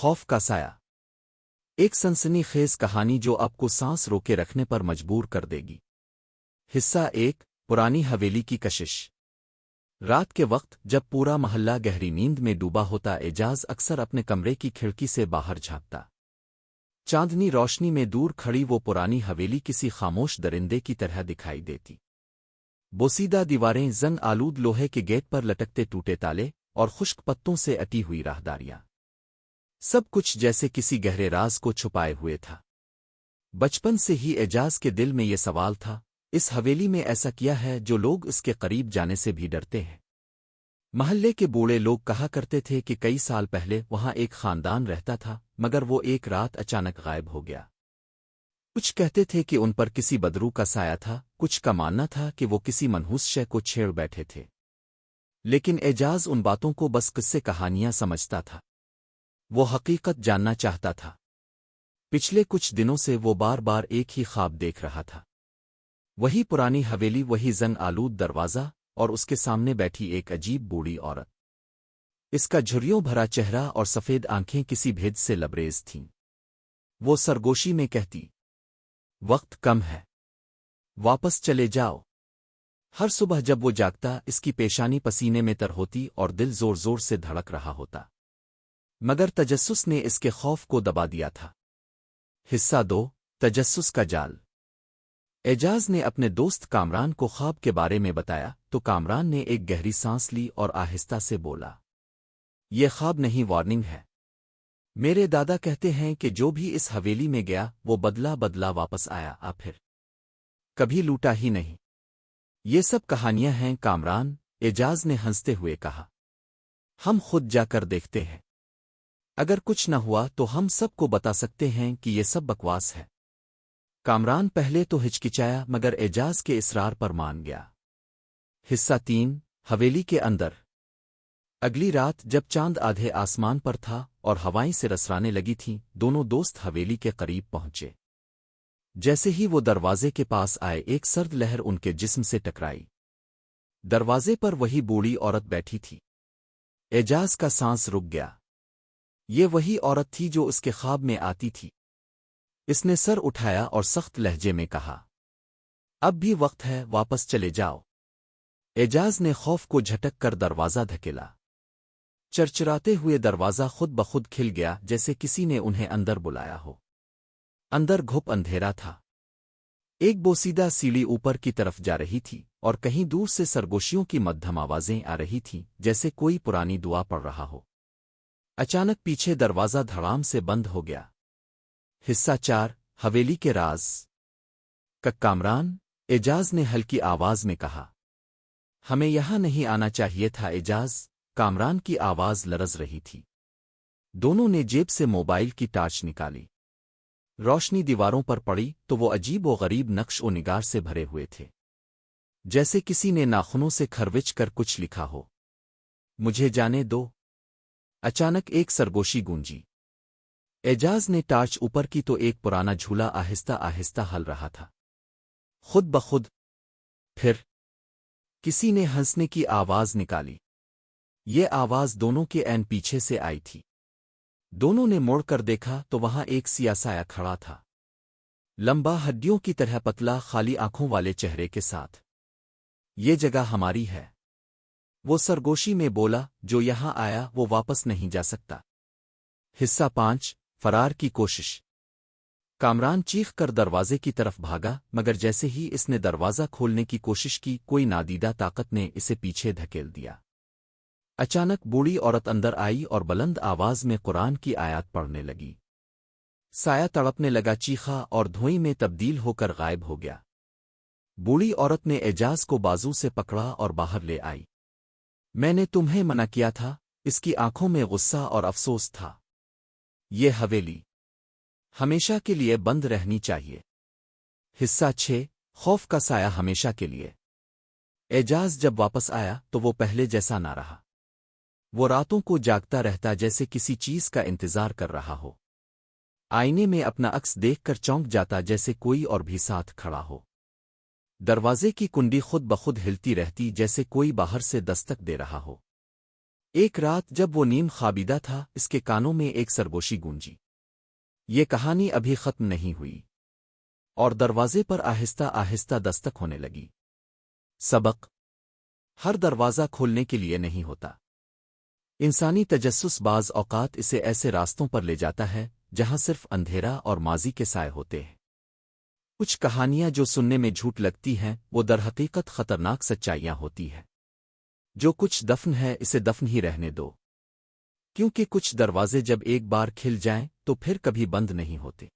خوف کا سایہ، ایک سنسنی خیز کہانی جو آپ کو سانس روکے رکھنے پر مجبور کر دے گی۔ حصہ ایک، پرانی حویلی کی کشش۔ رات کے وقت جب پورا محلہ گہری نیند میں ڈوبا ہوتا، اعجاز اکثر اپنے کمرے کی کھڑکی سے باہر جھانکتا۔ چاندنی روشنی میں دور کھڑی وہ پرانی حویلی کسی خاموش درندے کی طرح دکھائی دیتی۔ بوسیدہ دیواریں، زنگ آلود لوہے کے گیٹ پر لٹکتے ٹوٹے تالے اور خشک پتوں سے اٹی ہوئی راہداریاں، سب کچھ جیسے کسی گہرے راز کو چھپائے ہوئے تھا۔ بچپن سے ہی اعجاز کے دل میں یہ سوال تھا، اس حویلی میں ایسا کیا ہے جو لوگ اس کے قریب جانے سے بھی ڈرتے ہیں؟ محلے کے بوڑھے لوگ کہا کرتے تھے کہ کئی سال پہلے وہاں ایک خاندان رہتا تھا، مگر وہ ایک رات اچانک غائب ہو گیا۔ کچھ کہتے تھے کہ ان پر کسی بدرو کا سایہ تھا، کچھ کا ماننا تھا کہ وہ کسی منحوس شے کو چھیڑ بیٹھے تھے۔ لیکن اعجاز ان باتوں کو بس قصے کہانیاں سمجھتا تھا، وہ حقیقت جاننا چاہتا تھا۔ پچھلے کچھ دنوں سے وہ بار بار ایک ہی خواب دیکھ رہا تھا، وہی پرانی حویلی، وہی زنگ آلود دروازہ، اور اس کے سامنے بیٹھی ایک عجیب بوڑھی عورت۔ اس کا جھریوں بھرا چہرہ اور سفید آنکھیں کسی بھید سے لبریز تھیں۔ وہ سرگوشی میں کہتی، وقت کم ہے، واپس چلے جاؤ۔ ہر صبح جب وہ جاگتا، اس کی پیشانی پسینے میں تر ہوتی اور دل زور زور سے دھڑک رہا ہوتا، مگر تجسس نے اس کے خوف کو دبا دیا تھا۔ حصہ دو، تجسس کا جال۔ اعجاز نے اپنے دوست کامران کو خواب کے بارے میں بتایا تو کامران نے ایک گہری سانس لی اور آہستہ سے بولا، یہ خواب نہیں، وارننگ ہے۔ میرے دادا کہتے ہیں کہ جو بھی اس حویلی میں گیا وہ بدلا بدلا واپس آیا، پھر کبھی لوٹا ہی نہیں۔ یہ سب کہانیاں ہیں کامران، اعجاز نے ہنستے ہوئے کہا۔ ہم خود جا کر دیکھتے ہیں، اگر کچھ نہ ہوا تو ہم سب کو بتا سکتے ہیں کہ یہ سب بکواس ہے۔ کامران پہلے تو ہچکچایا مگر اعجاز کے اصرار پر مان گیا۔ حصہ تین، حویلی کے اندر۔ اگلی رات جب چاند آدھے آسمان پر تھا اور ہوائیں سے رسرانے لگی تھیں، دونوں دوست حویلی کے قریب پہنچے۔ جیسے ہی وہ دروازے کے پاس آئے، ایک سرد لہر ان کے جسم سے ٹکرائی۔ دروازے پر وہی بوڑھی عورت بیٹھی تھی۔ اعجاز کا سانس رک گیا۔ یہ وہی عورت تھی جو اس کے خواب میں آتی تھی۔ اس نے سر اٹھایا اور سخت لہجے میں کہا، اب بھی وقت ہے، واپس چلے جاؤ۔ اعجاز نے خوف کو جھٹک کر دروازہ دھکیلا۔ چرچراتے ہوئے دروازہ خود بخود کھل گیا، جیسے کسی نے انہیں اندر بلایا ہو۔ اندر گھپ اندھیرا تھا۔ ایک بوسیدہ سیڑھی اوپر کی طرف جا رہی تھی اور کہیں دور سے سرگوشیوں کی مدھم آوازیں آ رہی تھیں، جیسے کوئی پرانی دعا پڑھ رہا ہو۔ اچانک پیچھے دروازہ دھڑام سے بند ہو گیا۔ حصہ چار، حویلی کے راز۔ کامران، اعجاز نے ہلکی آواز میں کہا، ہمیں یہاں نہیں آنا چاہیے تھا اعجاز، کامران کی آواز لرز رہی تھی۔ دونوں نے جیب سے موبائل کی ٹارچ نکالی۔ روشنی دیواروں پر پڑی تو وہ عجیب و غریب نقش و نگار سے بھرے ہوئے تھے، جیسے کسی نے ناخنوں سے کھروچ کر کچھ لکھا ہو۔ مجھے جانے دو، اچانک ایک سرگوشی گونجی۔ اعجاز نے ٹارچ اوپر کی تو ایک پرانا جھولا آہستہ آہستہ ہل رہا تھا، خود بخود۔ پھر کسی نے ہنسنے کی آواز نکالی۔ یہ آواز دونوں کے عین پیچھے سے آئی تھی۔ دونوں نے مڑ کر دیکھا تو وہاں ایک سیاہ سایہ کھڑا تھا، لمبا، ہڈیوں کی طرح پتلا، خالی آنکھوں والے چہرے کے ساتھ۔ یہ جگہ ہماری ہے، وہ سرگوشی میں بولا، جو یہاں آیا وہ واپس نہیں جا سکتا۔ حصہ پانچ، فرار کی کوشش۔ کامران چیخ کر دروازے کی طرف بھاگا، مگر جیسے ہی اس نے دروازہ کھولنے کی کوشش کی، کوئی نادیدہ طاقت نے اسے پیچھے دھکیل دیا۔ اچانک بوڑھی عورت اندر آئی اور بلند آواز میں قرآن کی آیات پڑھنے لگی۔ سایہ تڑپنے لگا، چیخا اور دھوئیں میں تبدیل ہو کر غائب ہو گیا۔ بوڑھی عورت نے اعجاز کو بازو سے پکڑا اور باہر لے آئی۔ میں نے تمہیں منع کیا تھا، اس کی آنکھوں میں غصہ اور افسوس تھا۔ یہ حویلی ہمیشہ کے لیے بند رہنی چاہیے۔ حصہ چھ، خوف کا سایہ ہمیشہ کے لیے۔ اعجاز جب واپس آیا تو وہ پہلے جیسا نہ رہا۔ وہ راتوں کو جاگتا رہتا، جیسے کسی چیز کا انتظار کر رہا ہو۔ آئینے میں اپنا عکس دیکھ کر چونک جاتا، جیسے کوئی اور بھی ساتھ کھڑا ہو۔ دروازے کی کنڈی خود بخود ہلتی رہتی، جیسے کوئی باہر سے دستک دے رہا ہو۔ ایک رات جب وہ نیم خوابیدہ تھا، اس کے کانوں میں ایک سرگوشی گونجی۔ یہ کہانی ابھی ختم نہیں ہوئی، اور دروازے پر آہستہ آہستہ دستک ہونے لگی۔ سبق: ہر دروازہ کھولنے کے لیے نہیں ہوتا۔ انسانی تجسس بعض اوقات اسے ایسے راستوں پر لے جاتا ہے جہاں صرف اندھیرا اور ماضی کے سائے ہوتے ہیں۔ کچھ کہانیاں جو سننے میں جھوٹ لگتی ہیں وہ درحقیقت خطرناک سچائیاں ہوتی ہیں۔ جو کچھ دفن ہے اسے دفن ہی رہنے دو، کیونکہ کچھ دروازے جب ایک بار کھل جائیں تو پھر کبھی بند نہیں ہوتے۔